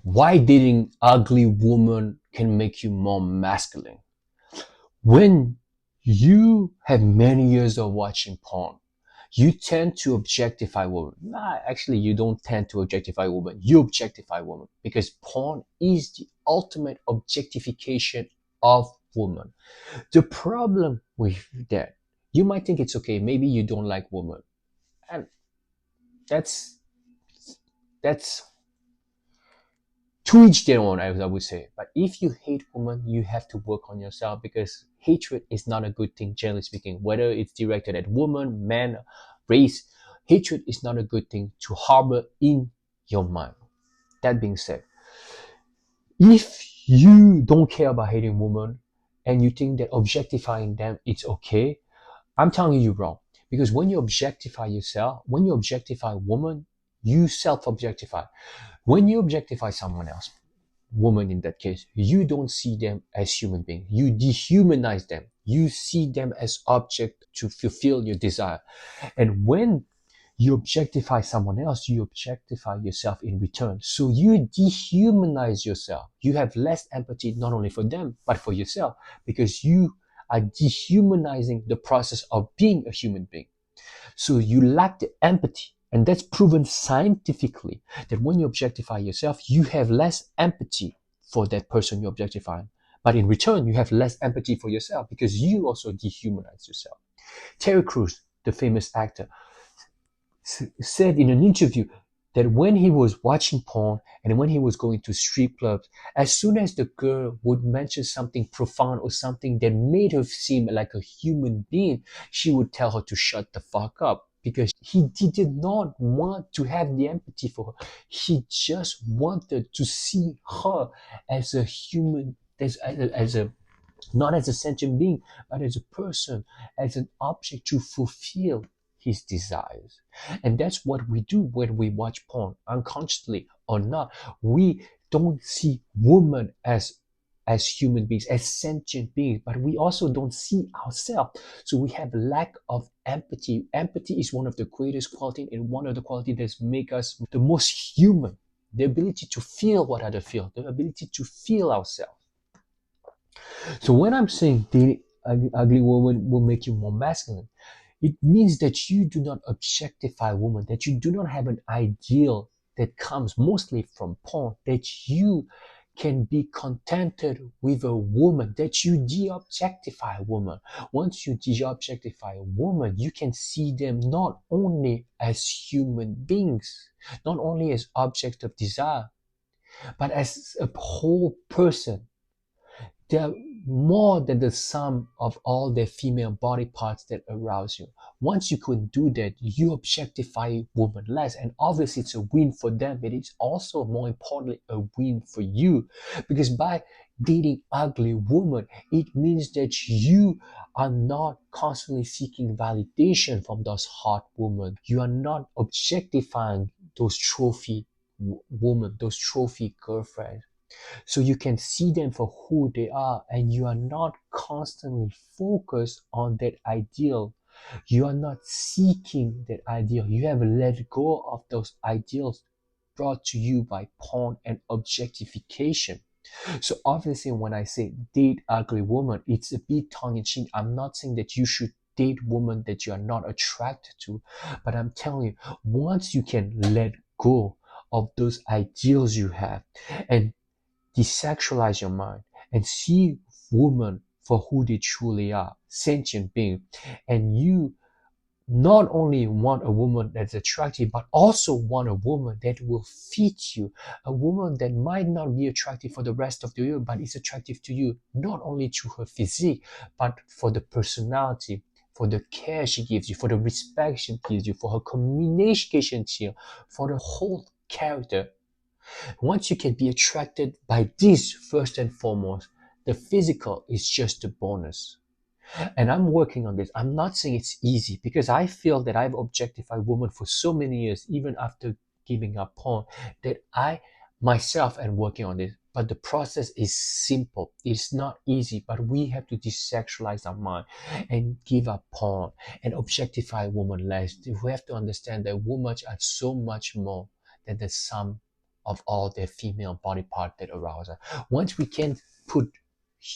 Why dating ugly woman can make you more masculine. When you have many years of watching porn, you tend to objectify women. Nah, actually, you don't tend to objectify women. You objectify women because porn is the ultimate objectification of women. The problem with that, you might think it's okay. Maybe you don't like women, and that's that's to each their own, as I would say. But if you hate women, you have to work on yourself because hatred is not a good thing, generally speaking. Whether it's directed at woman, man, race, hatred is not a good thing to harbor in your mind. That being said, if you don't care about hating women and you think that objectifying them is okay, I'm telling you you're wrong. Because when you objectify yourself, when you objectify women, you self-objectify. When you objectify someone else, woman in that case, you don't see them as human beings. You dehumanize them. You see them as object to fulfill your desire. And when you objectify someone else, you objectify yourself in return. So you dehumanize yourself. You have less empathy not only for them, but for yourself, because you are dehumanizing the process of being a human being. So you lack the empathy. And that's proven scientifically that when you objectify yourself, you have less empathy for that person you're objectifying. But in return, you have less empathy for yourself because you also dehumanize yourself. Terry Crews, the famous actor, said in an interview that when he was watching porn and when he was going to strip clubs, as soon as the girl would mention something profound or something that made her seem like a human being, she would tell her to shut the fuck up because he did not want to have the empathy for her. He just wanted to see her as a human, as a not as a sentient being, but as a person, as an object to fulfill his desires. And that's what we do when we watch porn, unconsciously or not. We don't see women as human beings, as sentient beings, but we also don't see ourselves. So we have lack of empathy. Empathy is one of the greatest qualities and one of the qualities that make us the most human. The ability to feel what others feel, the ability to feel ourselves. So when I'm saying dating an ugly woman will make you more masculine, it means that you do not objectify women, that you do not have an ideal that comes mostly from porn, that you can be contented with a woman, that you de-objectify a woman. Once you de-objectify a woman, you can see them not only as human beings, not only as objects of desire, but as a whole person. They're more than the sum of all their female body parts that arouse you. Once you can do that, you objectify women less. And obviously it's a win for them, but it's also more importantly a win for you. Because by dating ugly women, it means that you are not constantly seeking validation from those hot women. You are not objectifying those trophy women, those trophy girlfriends. So you can see them for who they are and you are not constantly focused on that ideal. You are not seeking that ideal. You have let go of those ideals brought to you by porn and objectification. So obviously when I say date ugly woman, it's a bit tongue-in-cheek. I'm not saying that you should date women that you are not attracted to, but I'm telling you, once you can let go of those ideals you have and desexualize your mind and see women for who they truly are, sentient being. And you not only want a woman that's attractive, but also want a woman that will fit you, a woman that might not be attractive for the rest of the year, but is attractive to you, not only through her physique, but for the personality, for the care she gives you, for the respect she gives you, for her communication skill, for the whole character. Once you can be attracted by this first and foremost, the physical is just a bonus. And I'm working on this. I'm not saying it's easy because I feel that I've objectified women for so many years, even after giving up porn, that I myself am working on this. But the process is simple. It's not easy, but we have to desexualize our mind and give up porn and objectify women less. We have to understand that women are so much more than the sum of all their female body part that arouse us. Once we can put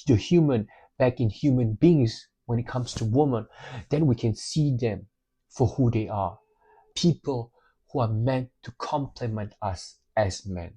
the human back in human beings when it comes to women, then we can see them for who they are. People who are meant to complement us as men.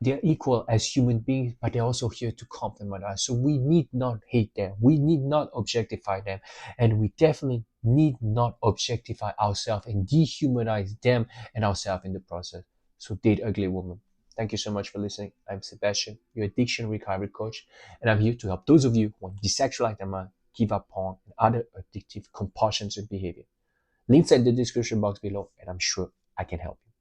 They're equal as human beings, but they're also here to complement us. So we need not hate them. We need not objectify them. And we definitely need not objectify ourselves and dehumanize them and ourselves in the process. So date ugly woman. Thank you so much for listening. I'm Sebastian, your addiction recovery coach, and I'm here to help those of you who want to desexualize their mind, give up porn, and other addictive compulsions and behavior. Links are in the description box below, and I'm sure I can help you.